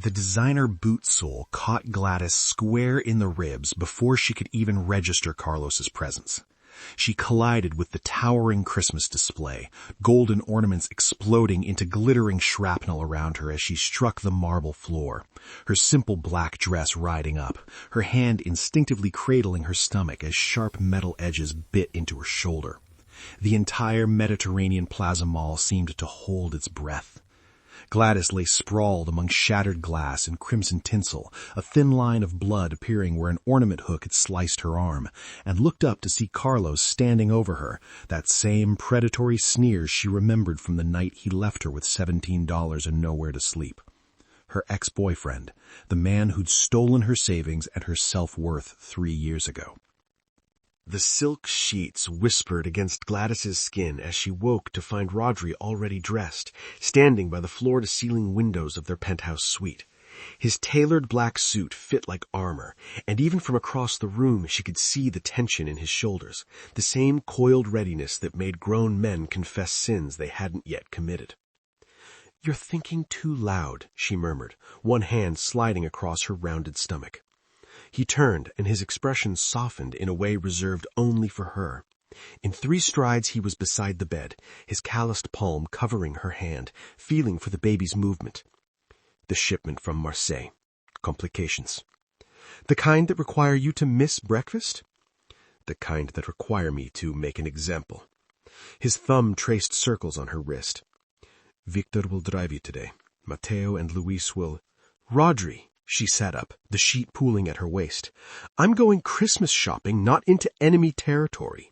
The designer boot sole caught Gladys square in the ribs before she could even register Carlos's presence. She collided with the towering Christmas display, golden ornaments exploding into glittering shrapnel around her as she struck the marble floor, her simple black dress riding up, her hand instinctively cradling her stomach as sharp metal edges bit into her shoulder. The entire Mediterranean Plaza Mall seemed to hold its breath. Gladys lay sprawled among shattered glass and crimson tinsel, a thin line of blood appearing where an ornament hook had sliced her arm, and looked up to see Carlos standing over her, that same predatory sneer she remembered from the night he left her with $17 and nowhere to sleep. Her ex-boyfriend, the man who'd stolen her savings and her self-worth 3 years ago. The silk sheets whispered against Gladys's skin as she woke to find Rodri already dressed, standing by the floor-to-ceiling windows of their penthouse suite. His tailored black suit fit like armor, and even from across the room she could see the tension in his shoulders, the same coiled readiness that made grown men confess sins they hadn't yet committed. "You're thinking too loud," she murmured, one hand sliding across her rounded stomach. He turned, and his expression softened in a way reserved only for her. In 3 strides he was beside the bed, his calloused palm covering her hand, feeling for the baby's movement. "The shipment from Marseille. Complications." "The kind that require you to miss breakfast?" "The kind that require me to make an example." His thumb traced circles on her wrist. "Victor will drive you today. Matteo and Luis will—" "Rodri." She sat up, the sheet pooling at her waist. "I'm going Christmas shopping, not into enemy territory."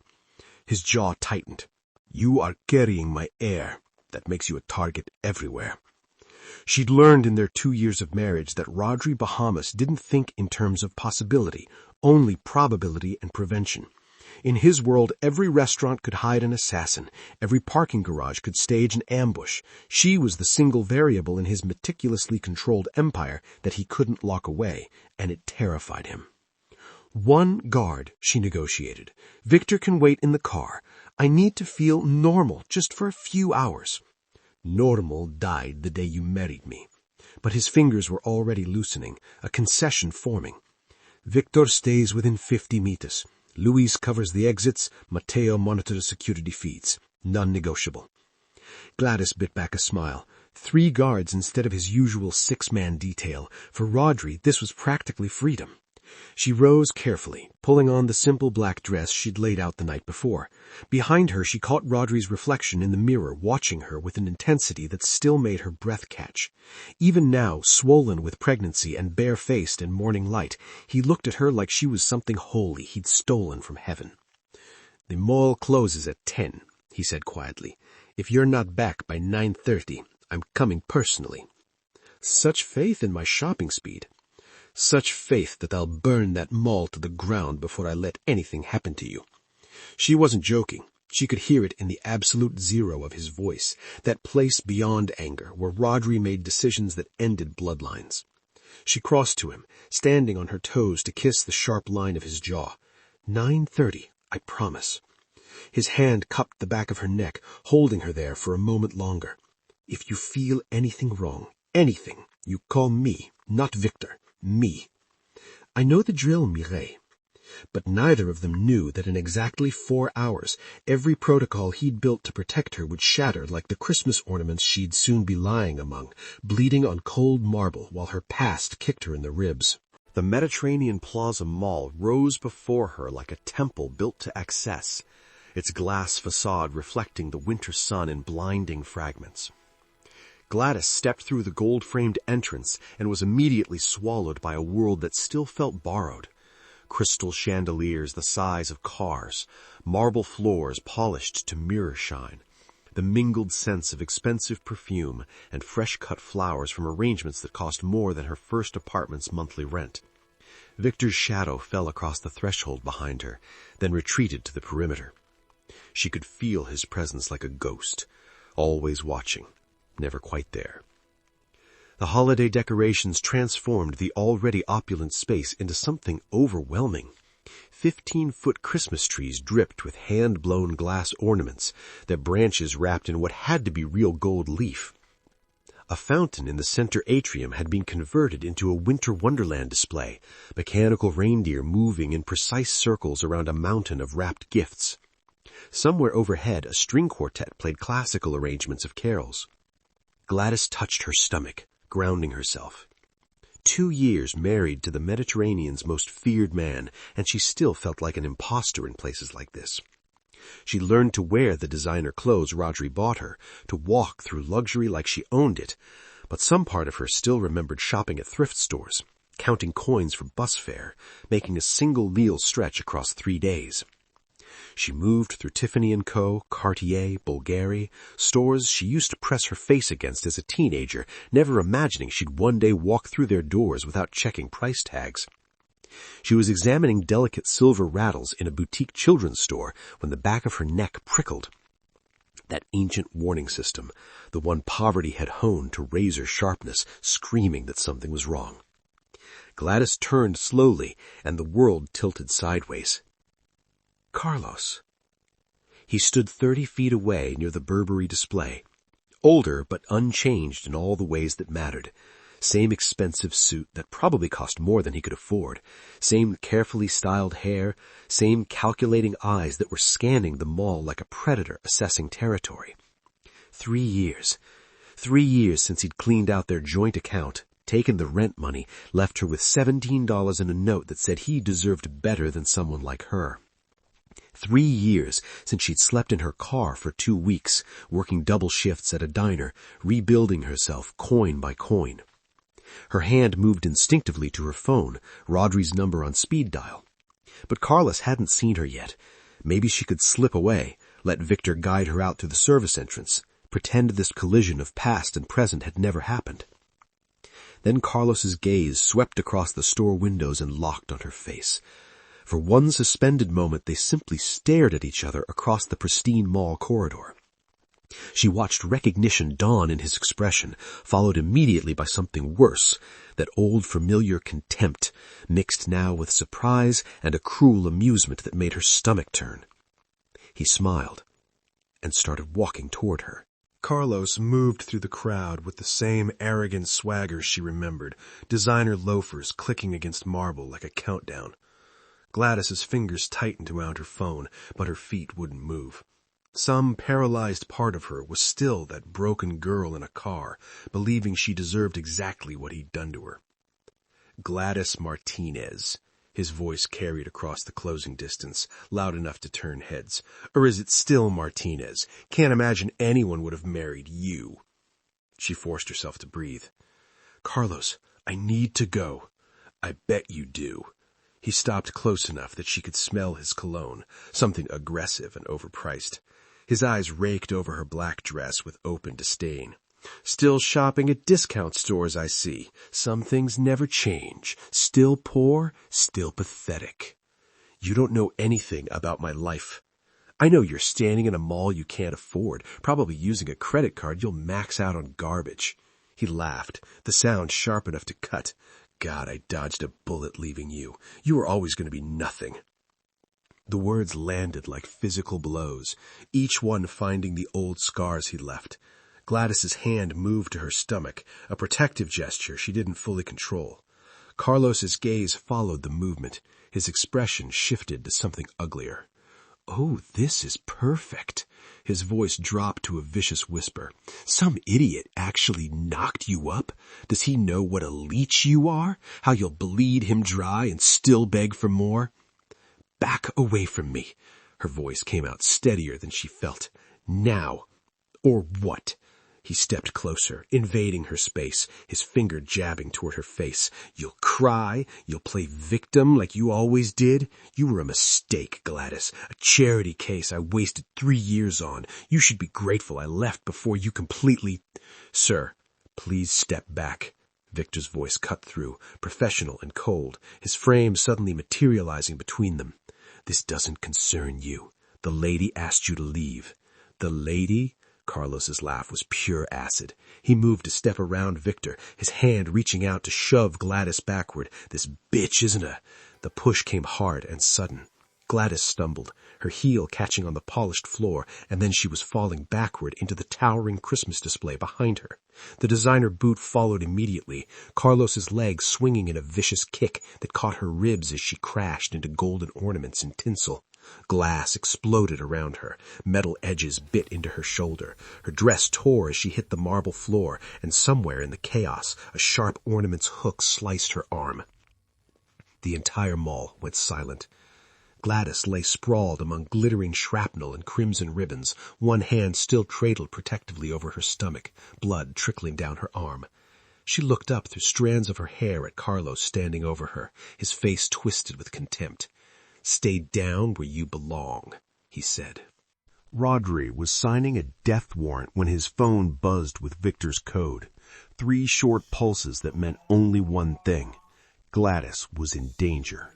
His jaw tightened. "You are carrying my heir. That makes you a target everywhere." She'd learned in their 2 years of marriage that Rodri Bahamas didn't think in terms of possibility, only probability and prevention. In his world, every restaurant could hide an assassin, every parking garage could stage an ambush. She was the single variable in his meticulously controlled empire that he couldn't lock away, and it terrified him. "1 guard," she negotiated. "Victor can wait in the car. I need to feel normal just for a few hours." "Normal died the day you married me." But his fingers were already loosening, a concession forming. "Victor stays within 50 meters. Luis covers the exits, Matteo monitors security feeds. Non-negotiable." Gladys bit back a smile. 3 guards instead of his usual 6-man detail. For Rodri, this was practically freedom. She rose carefully, pulling on the simple black dress she'd laid out the night before. Behind her, she caught Rodri's reflection in the mirror, watching her with an intensity that still made her breath catch. Even now, swollen with pregnancy and bare-faced in morning light, he looked at her like she was something holy he'd stolen from heaven. "The mall closes at 10, he said quietly. "If you're not back by 9:30, I'm coming personally." "Such faith in my shopping speed." "Such faith that I'll burn that mall to the ground before I let anything happen to you." She wasn't joking. She could hear it in the absolute zero of his voice, that place beyond anger where Rodri made decisions that ended bloodlines. She crossed to him, standing on her toes to kiss the sharp line of his jaw. 9:30, I promise." His hand cupped the back of her neck, holding her there for a moment longer. "If you feel anything wrong, anything, you call me, not Victor. Me." "I know the drill, Mireille." But neither of them knew that in exactly 4 hours, every protocol he'd built to protect her would shatter like the Christmas ornaments she'd soon be lying among, bleeding on cold marble while her past kicked her in the ribs. The Mediterranean Plaza Mall rose before her like a temple built to excess, its glass facade reflecting the winter sun in blinding fragments. Gladys stepped through the gold-framed entrance and was immediately swallowed by a world that still felt borrowed. Crystal chandeliers the size of cars, marble floors polished to mirror shine, the mingled scents of expensive perfume and fresh-cut flowers from arrangements that cost more than her first apartment's monthly rent. Victor's shadow fell across the threshold behind her, then retreated to the perimeter. She could feel his presence like a ghost, always watching, never quite there. The holiday decorations transformed the already opulent space into something overwhelming. 15-foot Christmas trees dripped with hand-blown glass ornaments, their branches wrapped in what had to be real gold leaf. A fountain in the center atrium had been converted into a winter wonderland display, mechanical reindeer moving in precise circles around a mountain of wrapped gifts. Somewhere overhead, a string quartet played classical arrangements of carols. Gladys touched her stomach, grounding herself. 2 years married to the Mediterranean's most feared man, and she still felt like an imposter in places like this. She learned to wear the designer clothes Rodri bought her, to walk through luxury like she owned it, but some part of her still remembered shopping at thrift stores, counting coins for bus fare, making a single meal stretch across 3 days. She moved through Tiffany & Co., Cartier, Bulgari, stores she used to press her face against as a teenager, never imagining she'd one day walk through their doors without checking price tags. She was examining delicate silver rattles in a boutique children's store when the back of her neck prickled. That ancient warning system, the one poverty had honed to razor sharpness, screaming that something was wrong. Gladys turned slowly, and the world tilted sideways. Carlos. He stood 30 feet away near the Burberry display. Older, but unchanged in all the ways that mattered. Same expensive suit that probably cost more than he could afford. Same carefully styled hair. Same calculating eyes that were scanning the mall like a predator assessing territory. 3 years. 3 years since he'd cleaned out their joint account, taken the rent money, left her with $17 in a note that said he deserved better than someone like her. 3 years since she'd slept in her car for 2 weeks, working double shifts at a diner, rebuilding herself coin by coin. Her hand moved instinctively to her phone, Rodri's number on speed dial. But Carlos hadn't seen her yet. Maybe she could slip away, let Victor guide her out through the service entrance, pretend this collision of past and present had never happened. Then Carlos's gaze swept across the store windows and locked on her face. For one suspended moment, they simply stared at each other across the pristine mall corridor. She watched recognition dawn in his expression, followed immediately by something worse, that old familiar contempt, mixed now with surprise and a cruel amusement that made her stomach turn. He smiled and started walking toward her. Carlos moved through the crowd with the same arrogant swagger she remembered, designer loafers clicking against marble like a countdown. Gladys's fingers tightened around her phone, but her feet wouldn't move. Some paralyzed part of her was still that broken girl in a car, believing she deserved exactly what he'd done to her. Gladys Martinez. His voice carried across the closing distance, loud enough to turn heads. Or is it still Martinez? Can't imagine anyone would have married you. She forced herself to breathe. Carlos, I need to go. I bet you do. He stopped close enough that she could smell his cologne, something aggressive and overpriced. His eyes raked over her black dress with open disdain. Still shopping at discount stores, I see. Some things never change. Still poor, still pathetic. You don't know anything about my life. I know you're standing in a mall you can't afford, probably using a credit card you'll max out on garbage. He laughed, the sound sharp enough to cut. God, I dodged a bullet leaving you. You were always going to be nothing. The words landed like physical blows, each one finding the old scars he'd left. Gladys's hand moved to her stomach, a protective gesture she didn't fully control. Carlos's gaze followed the movement. His expression shifted to something uglier. Oh, this is perfect. His voice dropped to a vicious whisper. Some idiot actually knocked you up? Does he know what a leech you are? How you'll bleed him dry and still beg for more? Back away from me. Her voice came out steadier than she felt. Now. Or what? He stepped closer, invading her space, his finger jabbing toward her face. You'll cry? You'll play victim like you always did? You were a mistake, Gladys. A charity case I wasted 3 years on. You should be grateful I left before you completely... Sir, please step back. Victor's voice cut through, professional and cold, his frame suddenly materializing between them. This doesn't concern you. The lady asked you to leave. The lady? Carlos's laugh was pure acid. He moved a step around Victor, his hand reaching out to shove Gladys backward. This bitch isn't a... The push came hard and sudden. Gladys stumbled, her heel catching on the polished floor, and then she was falling backward into the towering Christmas display behind her. The designer boot followed immediately, Carlos's leg swinging in a vicious kick that caught her ribs as she crashed into golden ornaments and tinsel. Glass exploded around her. Metal edges bit into her shoulder. Her dress tore as she hit the marble floor, and somewhere in the chaos, a sharp ornament's hook sliced her arm. The entire mall went silent. Gladys lay sprawled among glittering shrapnel and crimson ribbons, one hand still cradled protectively over her stomach, blood trickling down her arm. She looked up through strands of her hair at Carlos standing over her, his face twisted with contempt. "Stay down where you belong," he said. Rodri was signing a death warrant when his phone buzzed with Victor's code. 3 short pulses that meant only one thing. Gladys was in danger.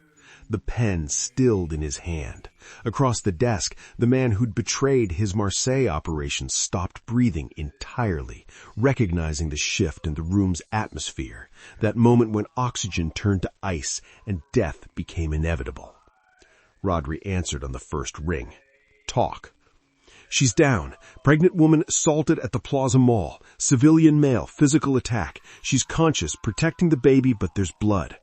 The pen stilled in his hand. Across the desk, the man who'd betrayed his Marseille operation stopped breathing entirely, recognizing the shift in the room's atmosphere, that moment when oxygen turned to ice and death became inevitable. Rodri answered on the first ring. "Talk." "She's down. Pregnant woman assaulted at the Plaza Mall. Civilian male, physical attack. She's conscious, protecting the baby, but there's blood."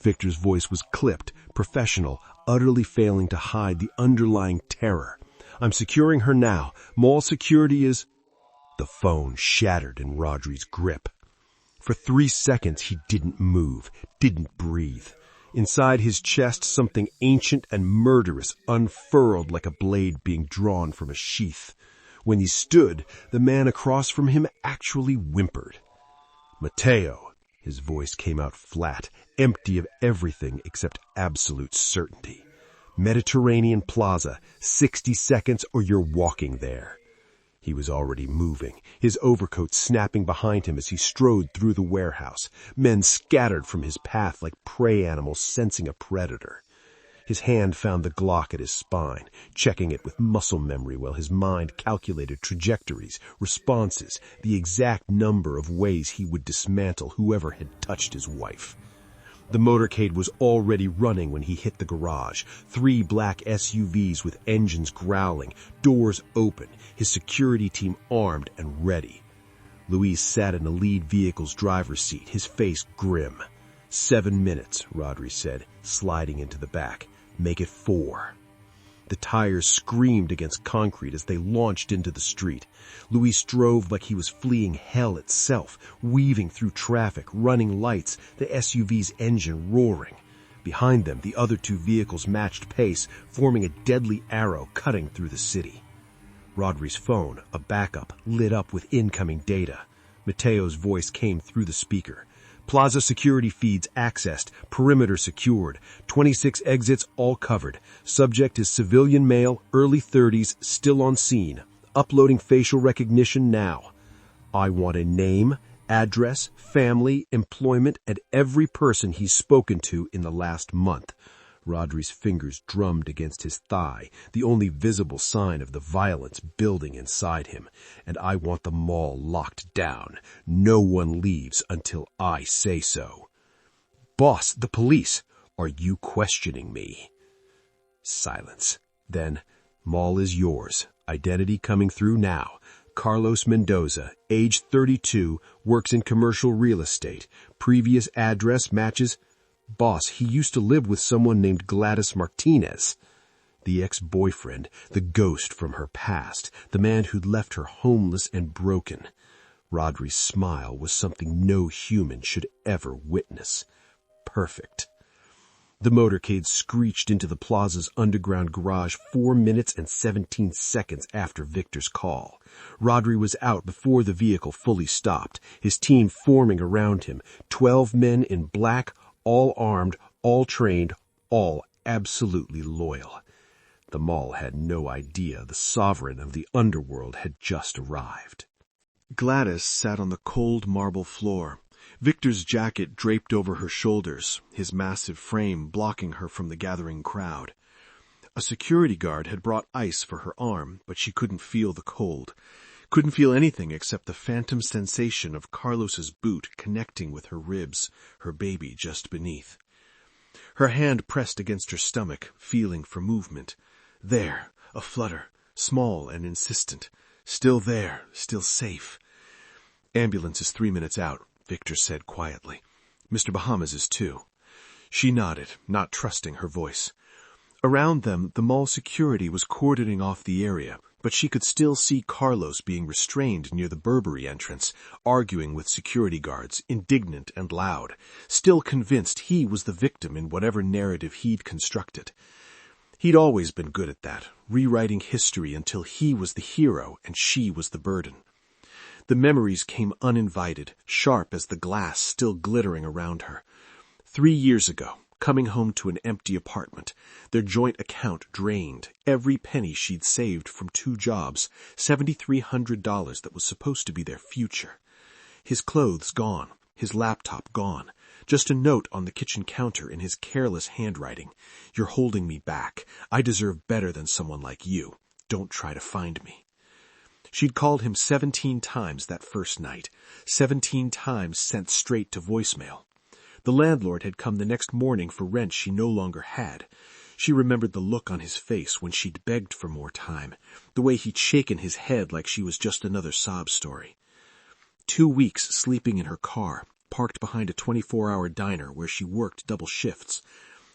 Victor's voice was clipped, professional, utterly failing to hide the underlying terror. "I'm securing her now. Mall security is—" The phone shattered in Rodri's grip. For 3 seconds he didn't move, didn't breathe. Inside his chest, something ancient and murderous unfurled like a blade being drawn from a sheath. When he stood, the man across from him actually whimpered. "Mateo." His voice came out flat, empty of everything except absolute certainty. "Mediterranean Plaza, 60 seconds or you're walking there." He was already moving, his overcoat snapping behind him as he strode through the warehouse. Men scattered from his path like prey animals sensing a predator. His hand found the Glock at his spine, checking it with muscle memory while his mind calculated trajectories, responses, the exact number of ways he would dismantle whoever had touched his wife. The motorcade was already running when he hit the garage. 3 black SUVs with engines growling, doors open, his security team armed and ready. Luis sat in the lead vehicle's driver's seat, his face grim. 7 minutes, Rodri said, sliding into the back. "Make it 4. The tires screamed against concrete as they launched into the street. Luis drove like he was fleeing hell itself, weaving through traffic, running lights, the SUV's engine roaring. Behind them, the other 2 vehicles matched pace, forming a deadly arrow cutting through the city. Rodri's phone, a backup, lit up with incoming data. Mateo's voice came through the speaker. "Plaza security feeds accessed, perimeter secured, 26 exits all covered. Subject is civilian male, early 30s, still on scene. Uploading facial recognition now. I want a name, address, family, employment, and every person he's spoken to in the last month." Rodri's fingers drummed against his thigh, the only visible sign of the violence building inside him. "And I want the mall locked down. No one leaves until I say so." "Boss, the police. Are you questioning me?" Silence. Then, "Mall is yours. Identity coming through now. Carlos Mendoza, age 32, works in commercial real estate. Previous address matches—" "Boss, he used to live with someone named Gladys Martinez." The ex-boyfriend, the ghost from her past, the man who'd left her homeless and broken. Rodri's smile was something no human should ever witness. Perfect. The motorcade screeched into the Plaza's underground garage 4 minutes and 17 seconds after Victor's call. Rodri was out before the vehicle fully stopped, his team forming around him, 12 men in black, all armed, all trained, all absolutely loyal. The mall had no idea the sovereign of the underworld had just arrived. Gladys sat on the cold marble floor, Victor's jacket draped over her shoulders, his massive frame blocking her from the gathering crowd. A security guard had brought ice for her arm, but she couldn't feel the cold. Couldn't feel anything except the phantom sensation of Carlos's boot connecting with her ribs, her baby just beneath. Her hand pressed against her stomach, feeling for movement. There, a flutter, small and insistent. Still there, still safe. "Ambulance is 3 minutes out," Victor said quietly. "Mr. Bahamas is too." She nodded, not trusting her voice. Around them, the mall security was cordoning off the area, but she could still see Carlos being restrained near the Burberry entrance, arguing with security guards, indignant and loud, still convinced he was the victim in whatever narrative he'd constructed. He'd always been good at that, rewriting history until he was the hero and she was the burden. The memories came uninvited, sharp as the glass still glittering around her. 3 years ago, coming home to an empty apartment, their joint account drained, every penny she'd saved from 2 jobs, $7,300 that was supposed to be their future. His clothes gone, his laptop gone, just a note on the kitchen counter in his careless handwriting. "You're holding me back. I deserve better than someone like you. Don't try to find me." She'd called him 17 times that first night, 17 times sent straight to voicemail. The landlord had come the next morning for rent she no longer had. She remembered the look on his face when she'd begged for more time, the way he'd shaken his head like she was just another sob story. 2 weeks sleeping in her car, parked behind a 24-hour diner where she worked double shifts,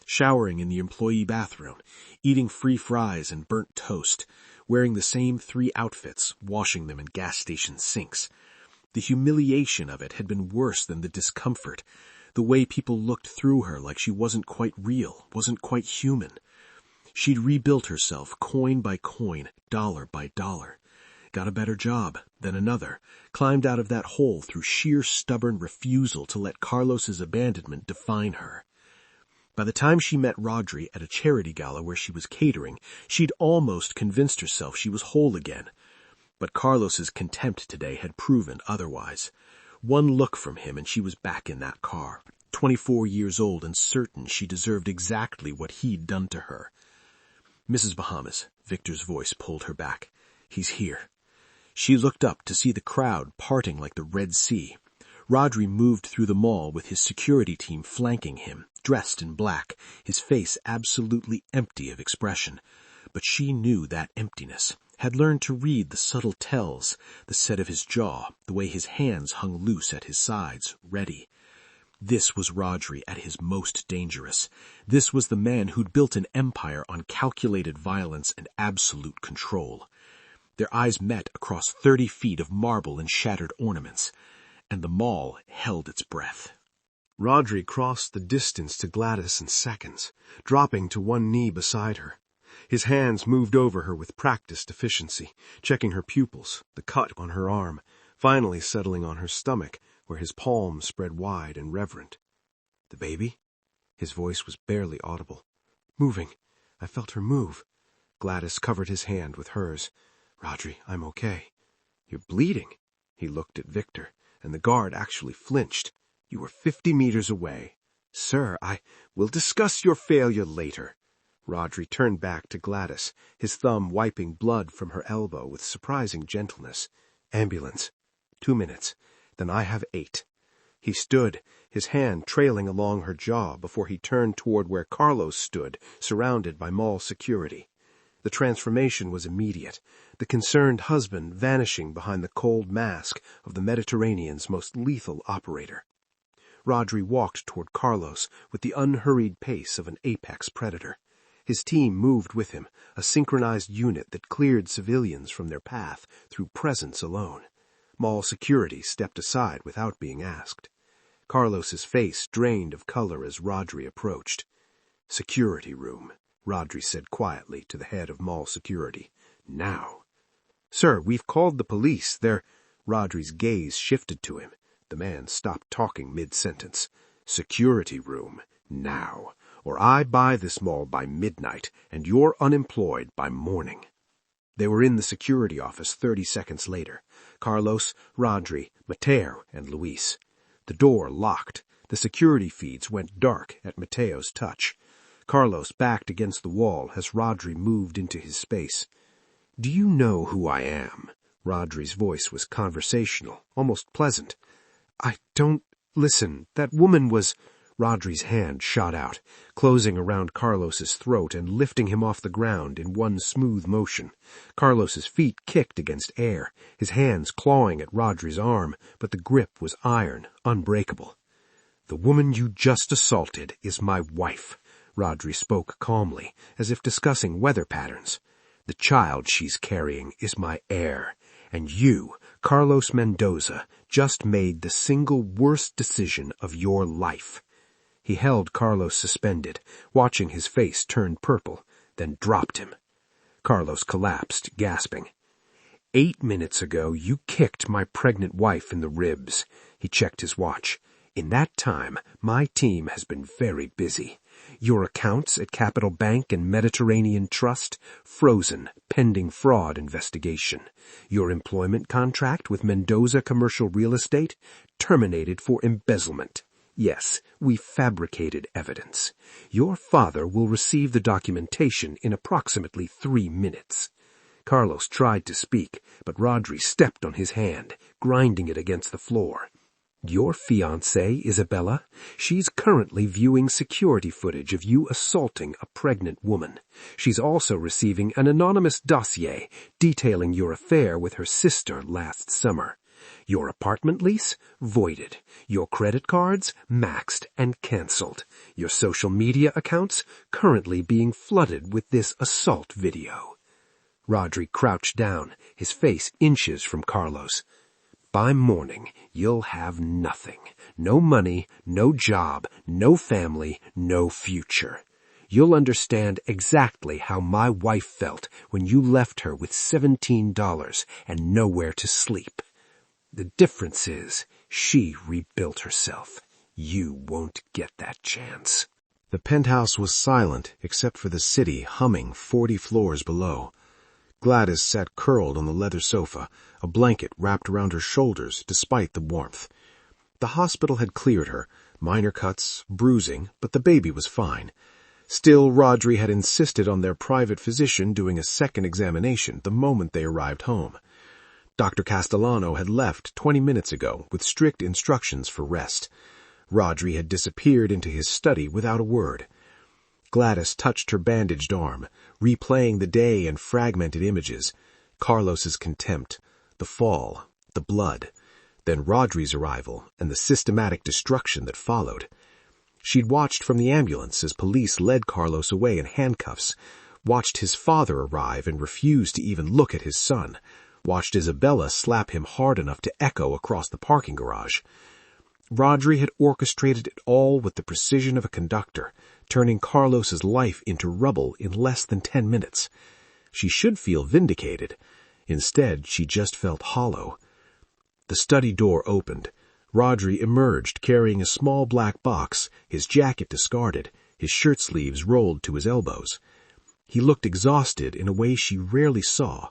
showering in the employee bathroom, eating free fries and burnt toast, wearing the same 3 outfits, washing them in gas station sinks. The humiliation of it had been worse than the discomfort, the way people looked through her like she wasn't quite real, wasn't quite human. She'd rebuilt herself coin by coin, dollar by dollar. Got a better job, then another, climbed out of that hole through sheer stubborn refusal to let Carlos's abandonment define her. By the time she met Rodri at a charity gala where she was catering, she'd almost convinced herself she was whole again. But Carlos's contempt today had proven otherwise. One look from him and she was back in that car, 24 years old and certain she deserved exactly what he'd done to her. "Mrs. Bahamas," Victor's voice pulled her back. "He's here." She looked up to see the crowd parting like the Red Sea. Rodri moved through the mall with his security team flanking him, dressed in black, his face absolutely empty of expression. But she knew that emptiness, had learned to read the subtle tells, the set of his jaw, the way his hands hung loose at his sides, ready. This was Rodri at his most dangerous. This was the man who'd built an empire on calculated violence and absolute control. Their eyes met across 30 feet of marble and shattered ornaments, and the mall held its breath. Rodri crossed the distance to Gladys in seconds, dropping to one knee beside her. His hands moved over her with practiced efficiency, checking her pupils, the cut on her arm, finally settling on her stomach, where his palms spread wide and reverent. "The baby?" His voice was barely audible. "Moving. I felt her move." Gladys covered his hand with hers. "Rodri, I'm okay." "You're bleeding." He looked at Victor, and the guard actually flinched. "You were 50 meters away." "Sir, we'll discuss your failure later." Rodri turned back to Gladys, his thumb wiping blood from her elbow with surprising gentleness. "Ambulance. 2 minutes. Then I have 8. He stood, his hand trailing along her jaw before he turned toward where Carlos stood, surrounded by mall security. The transformation was immediate, the concerned husband vanishing behind the cold mask of the Mediterranean's most lethal operator. Rodri walked toward Carlos with the unhurried pace of an apex predator. His team moved with him, a synchronized unit that cleared civilians from their path through presence alone. Mall security stepped aside without being asked. Carlos's face drained of color as Rodri approached. "Security room," Rodri said quietly to the head of mall security. "Now." "Sir, we've called the police. They're—" Rodri's gaze shifted to him. The man stopped talking mid-sentence. "Security room. Now. Or I buy this mall by midnight, and you're unemployed by morning." They were in the security office 30 seconds later. Carlos, Rodri, Mateo, and Luis. The door locked. The security feeds went dark at Mateo's touch. Carlos backed against the wall as Rodri moved into his space. "Do you know who I am?" Rodri's voice was conversational, almost pleasant. "I don't... Listen, that woman was..." Rodri's hand shot out, closing around Carlos's throat and lifting him off the ground in one smooth motion. Carlos's feet kicked against air, his hands clawing at Rodri's arm, but the grip was iron, unbreakable. "The woman you just assaulted is my wife," Rodri spoke calmly, as if discussing weather patterns. "The child she's carrying is my heir, and you, Carlos Mendoza, just made the single worst decision of your life." He held Carlos suspended, watching his face turn purple, then dropped him. Carlos collapsed, gasping. 8 minutes ago, you kicked my pregnant wife in the ribs. He checked his watch. In that time, my team has been very busy. Your accounts at Capital Bank and Mediterranean Trust, frozen, pending fraud investigation. Your employment contract with Mendoza Commercial Real Estate, terminated for embezzlement. Yes, we fabricated evidence. Your father will receive the documentation in approximately 3 minutes. Carlos tried to speak, but Rodri stepped on his hand, grinding it against the floor. Your fiancée, Isabella, she's currently viewing security footage of you assaulting a pregnant woman. She's also receiving an anonymous dossier detailing your affair with her sister last summer. Your apartment lease? Voided. Your credit cards? Maxed and canceled. Your social media accounts? Currently being flooded with this assault video. Rodri crouched down, his face inches from Carlos. By morning, you'll have nothing. No money, no job, no family, no future. You'll understand exactly how my wife felt when you left her with $17 and nowhere to sleep. The difference is, she rebuilt herself. You won't get that chance. The penthouse was silent except for the city humming 40 floors below. Gladys sat curled on the leather sofa, a blanket wrapped around her shoulders despite the warmth. The hospital had cleared her, minor cuts, bruising, but the baby was fine. Still, Rodri had insisted on their private physician doing a second examination the moment they arrived home. Dr. Castellano had left 20 minutes ago with strict instructions for rest. Rodri had disappeared into his study without a word. Gladys touched her bandaged arm, replaying the day and fragmented images. Carlos's contempt, the fall, the blood, then Rodri's arrival and the systematic destruction that followed. She'd watched from the ambulance as police led Carlos away in handcuffs, watched his father arrive and refuse to even look at his son, watched Isabella slap him hard enough to echo across the parking garage. Rodri had orchestrated it all with the precision of a conductor, turning Carlos's life into rubble in less than 10 minutes. She should feel vindicated. Instead, she just felt hollow. The study door opened. Rodri emerged carrying a small black box, his jacket discarded, his shirt sleeves rolled to his elbows. He looked exhausted in a way she rarely saw,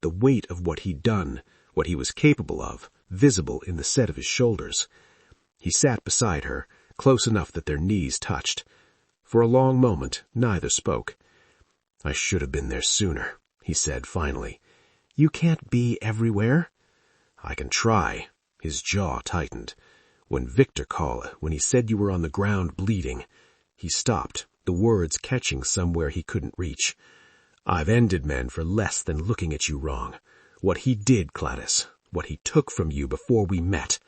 the weight of what he'd done, what he was capable of, visible in the set of his shoulders. He sat beside her, close enough that their knees touched. For a long moment, neither spoke. "I should have been there sooner," he said finally. "You can't be everywhere." "I can try." His jaw tightened. "When Victor called, when he said you were on the ground bleeding." He stopped, the words catching somewhere he couldn't reach. "I've ended men for less than looking at you wrong. What he did, Gladys, what he took from you before we met."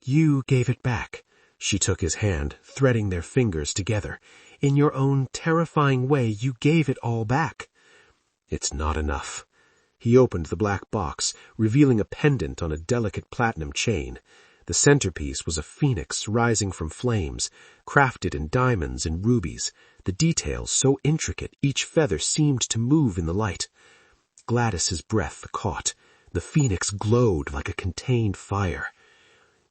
"You gave it back." She took his hand, threading their fingers together. "In your own terrifying way, you gave it all back." "It's not enough." He opened the black box, revealing a pendant on a delicate platinum chain. The centerpiece was a phoenix rising from flames, crafted in diamonds and rubies, the details so intricate each feather seemed to move in the light. Gladys's breath caught. The phoenix glowed like a contained fire.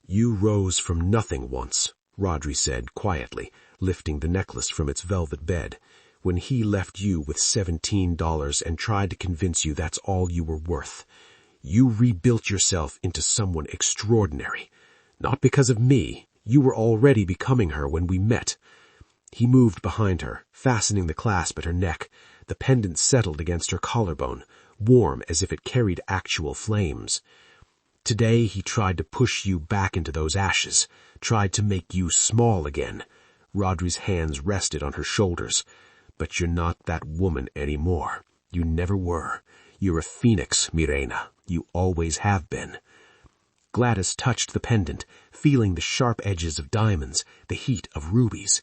"You rose from nothing once," Rodri said quietly, lifting the necklace from its velvet bed, "when he left you with $17 and tried to convince you that's all you were worth. You rebuilt yourself into someone extraordinary. Not because of me. You were already becoming her when we met." He moved behind her, fastening the clasp at her neck. The pendant settled against her collarbone, warm as if it carried actual flames. "Today he tried to push you back into those ashes, tried to make you small again. Rodri's hands rested on her shoulders. "But you're not that woman anymore. You never were. You're a phoenix, Mirena. You always have been." Gladys touched the pendant, feeling the sharp edges of diamonds, the heat of rubies.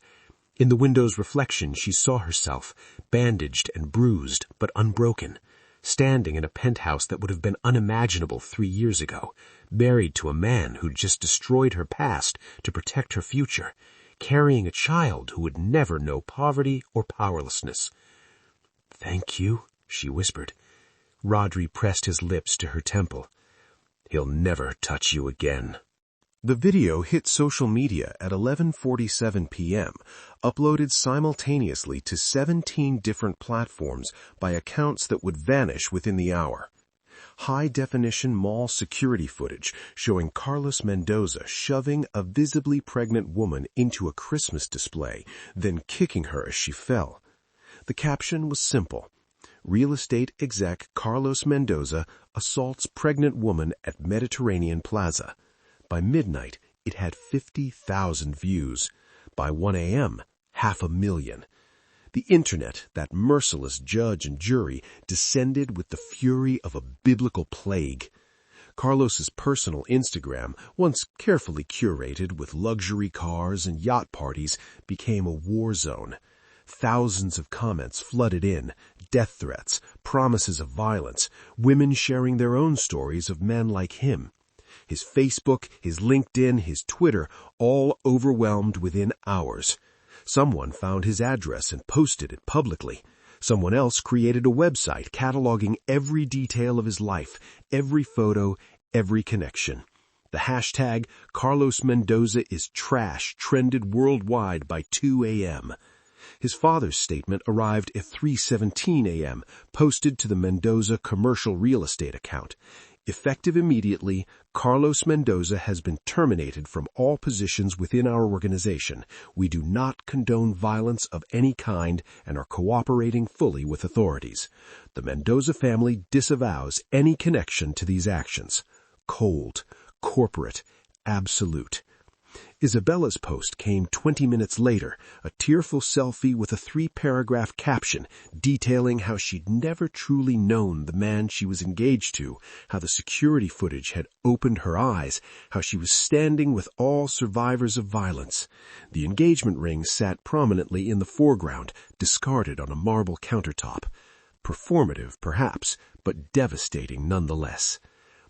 In the window's reflection she saw herself, bandaged and bruised, but unbroken, standing in a penthouse that would have been unimaginable 3 years ago, married to a man who'd just destroyed her past to protect her future, carrying a child who would never know poverty or powerlessness. "Thank you," she whispered. Rodri pressed his lips to her temple. "He'll never touch you again." The video hit social media at 11:47 p.m., uploaded simultaneously to 17 different platforms by accounts that would vanish within the hour. High-definition mall security footage showing Carlos Mendoza shoving a visibly pregnant woman into a Christmas display, then kicking her as she fell. The caption was simple: "Real estate exec Carlos Mendoza assaults pregnant woman at Mediterranean Plaza." By midnight, it had 50,000 views. By 1 a.m., 500,000. The internet, that merciless judge and jury, descended with the fury of a biblical plague. Carlos's personal Instagram, once carefully curated with luxury cars and yacht parties, became a war zone. Thousands of comments flooded in, death threats, promises of violence, women sharing their own stories of men like him. His Facebook, his LinkedIn, his Twitter, all overwhelmed within hours. Someone found his address and posted it publicly. Someone else created a website cataloging every detail of his life, every photo, every connection. The hashtag Carlos Mendoza is trash trended worldwide by 2 a.m. His father's statement arrived at 3:17 a.m., posted to the Mendoza commercial real estate account. Effective immediately, Carlos Mendoza has been terminated from all positions within our organization. We do not condone violence of any kind and are cooperating fully with authorities. The Mendoza family disavows any connection to these actions. Cold, corporate, absolute. Isabella's post came 20 minutes later, a tearful selfie with a 3-paragraph caption detailing how she'd never truly known the man she was engaged to, how the security footage had opened her eyes, how she was standing with all survivors of violence. The engagement ring sat prominently in the foreground, discarded on a marble countertop. Performative, perhaps, but devastating nonetheless.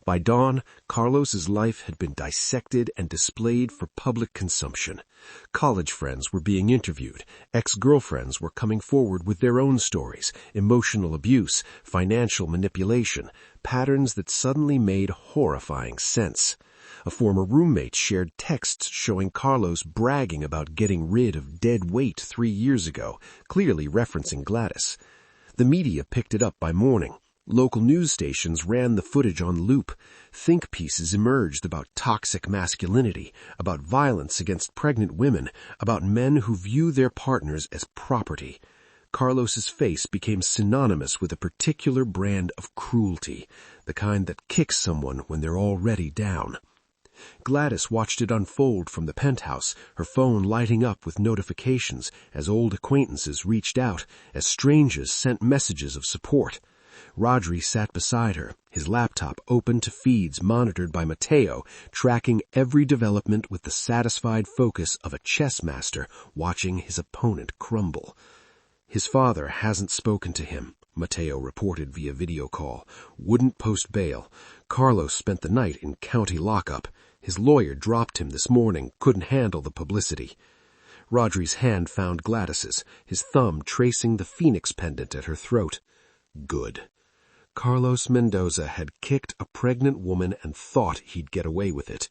By dawn, Carlos's life had been dissected and displayed for public consumption. College friends were being interviewed. Ex-girlfriends were coming forward with their own stories, emotional abuse, financial manipulation, patterns that suddenly made horrifying sense. A former roommate shared texts showing Carlos bragging about getting rid of dead weight 3 years ago, clearly referencing Gladys. The media picked it up by morning. Local news stations ran the footage on loop. Think pieces emerged about toxic masculinity, about violence against pregnant women, about men who view their partners as property. Carlos's face became synonymous with a particular brand of cruelty, the kind that kicks someone when they're already down. Gladys watched it unfold from the penthouse, her phone lighting up with notifications as old acquaintances reached out, as strangers sent messages of support. Rodri sat beside her, his laptop open to feeds monitored by Mateo, tracking every development with the satisfied focus of a chess master watching his opponent crumble. His father hasn't spoken to him, Mateo reported via video call. Wouldn't post bail. Carlos spent the night in county lockup. His lawyer dropped him this morning, couldn't handle the publicity. Rodri's hand found Gladys's, his thumb tracing the phoenix pendant at her throat. Good. Carlos Mendoza had kicked a pregnant woman and thought he'd get away with it.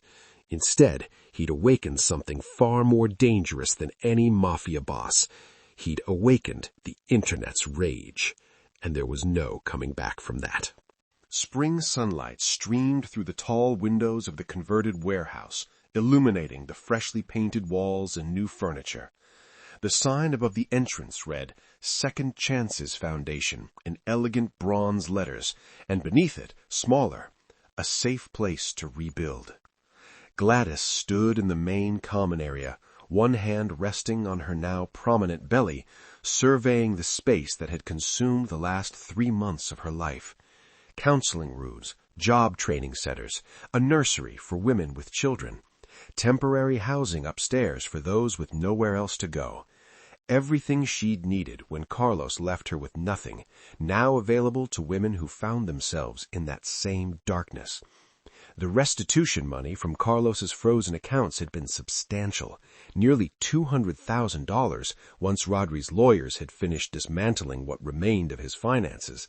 Instead, he'd awakened something far more dangerous than any mafia boss. He'd awakened the internet's rage. And there was no coming back from that. Spring sunlight streamed through the tall windows of the converted warehouse, illuminating the freshly painted walls and new furniture. The sign above the entrance read, Second Chances Foundation, in elegant bronze letters, and beneath it, smaller, a safe place to rebuild. Gladys stood in the main common area, one hand resting on her now prominent belly, surveying the space that had consumed the last 3 months of her life. Counseling rooms, job training centers, a nursery for women with children, temporary housing upstairs for those with nowhere else to go. Everything she'd needed when Carlos left her with nothing, now available to women who found themselves in that same darkness. The restitution money from Carlos's frozen accounts had been substantial, nearly $200,000 once Rodri's lawyers had finished dismantling what remained of his finances.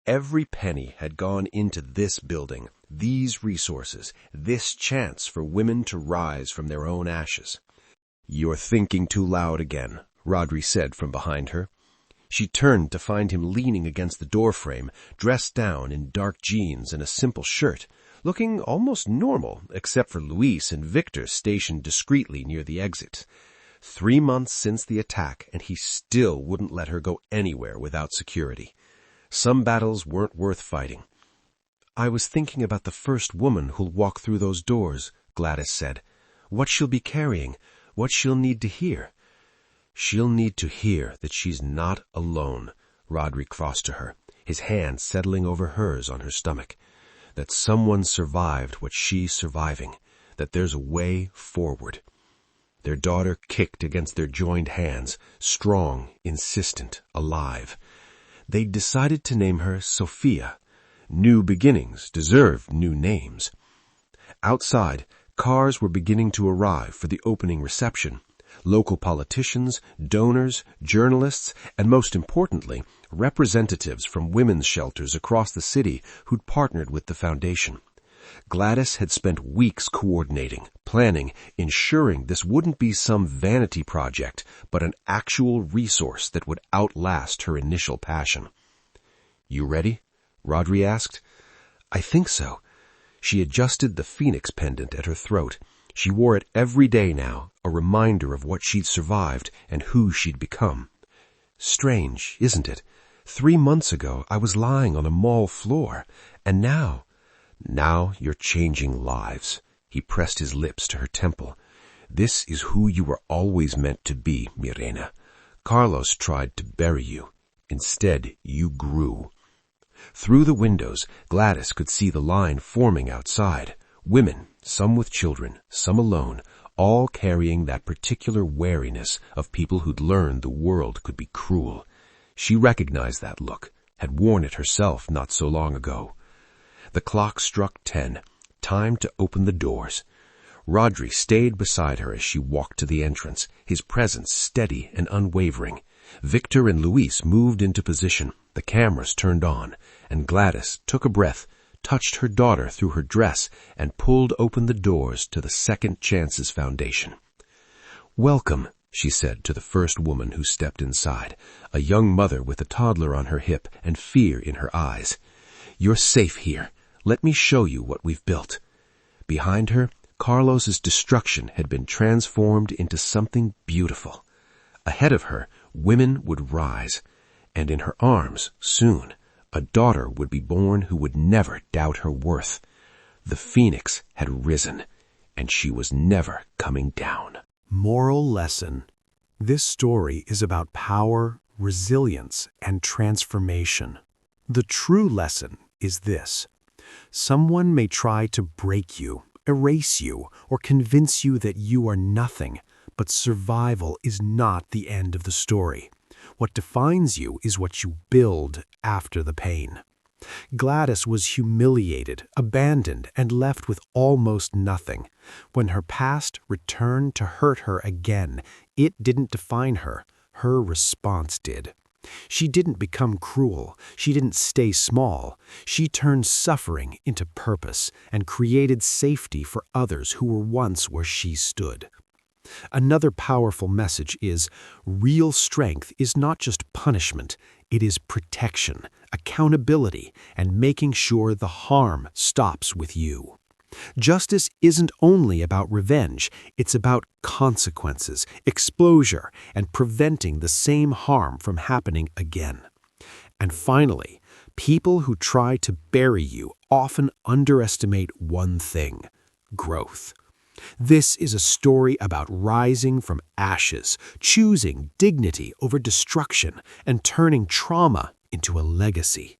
Every penny had gone into this building, these resources, this chance for women to rise from their own ashes. "You're thinking too loud again," Rodri said from behind her. She turned to find him leaning against the doorframe, dressed down in dark jeans and a simple shirt, looking almost normal, except for Luis and Victor stationed discreetly near the exit. 3 months since the attack, and he still wouldn't let her go anywhere without security. Some battles weren't worth fighting. "I was thinking about the first woman who'll walk through those doors," Gladys said. "What she'll be carrying, what she'll need to hear." "She'll need to hear that she's not alone," Rodri crossed to her, his hand settling over hers on her stomach. "That someone survived what she's surviving, that there's a way forward." Their daughter kicked against their joined hands, strong, insistent, alive. They'd decided to name her Sophia. New beginnings deserve new names. Outside, cars were beginning to arrive for the opening reception. Local politicians, donors, journalists, and most importantly, representatives from women's shelters across the city who'd partnered with the foundation. Gladys had spent weeks coordinating, planning, ensuring this wouldn't be some vanity project, but an actual resource that would outlast her initial passion. "You ready?" Rodri asked. "I think so." She adjusted the phoenix pendant at her throat. She wore it every day now, a reminder of what she'd survived and who she'd become. "Strange, isn't it? 3 months ago I was lying on a mall floor, and now you're changing lives." He pressed his lips to her temple. "This is who you were always meant to be, Mirena. Carlos tried to bury you. Instead, you grew." Through the windows, Gladys could see the line forming outside. Women, some with children, some alone, all carrying that particular wariness of people who'd learned the world could be cruel. She recognized that look, had worn it herself not so long ago. The clock struck 10. Time to open the doors. Rodri stayed beside her as she walked to the entrance, his presence steady and unwavering. Victor and Luis moved into position, the cameras turned on, and Gladys took a breath, touched her daughter through her dress, and pulled open the doors to the Second Chances Foundation. "Welcome," she said to the first woman who stepped inside, a young mother with a toddler on her hip and fear in her eyes. "You're safe here. Let me show you what we've built." Behind her, Carlos's destruction had been transformed into something beautiful. Ahead of her, women would rise, and in her arms, soon, a daughter would be born who would never doubt her worth. The phoenix had risen, and she was never coming down. Moral lesson. This story is about power, resilience, and transformation. The true lesson is this: someone may try to break you, erase you, or convince you that you are nothing, but survival is not the end of the story. What defines you is what you build after the pain. Gladys was humiliated, abandoned, and left with almost nothing. When her past returned to hurt her again, it didn't define her. Her response did. She didn't become cruel. She didn't stay small. She turned suffering into purpose and created safety for others who were once where she stood. Another powerful message is, real strength is not just punishment, it is protection, accountability, and making sure the harm stops with you. Justice isn't only about revenge, it's about consequences, exposure, and preventing the same harm from happening again. And finally, people who try to bury you often underestimate one thing: growth. This is a story about rising from ashes, choosing dignity over destruction, and turning trauma into a legacy.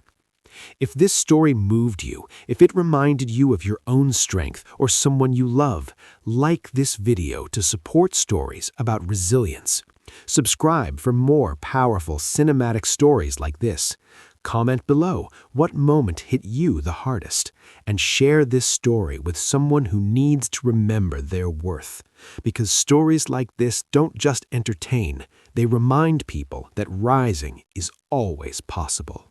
If this story moved you, if it reminded you of your own strength or someone you love, like this video to support stories about resilience. Subscribe for more powerful cinematic stories like this. Comment below what moment hit you the hardest, and share this story with someone who needs to remember their worth. Because stories like this don't just entertain, they remind people that rising is always possible.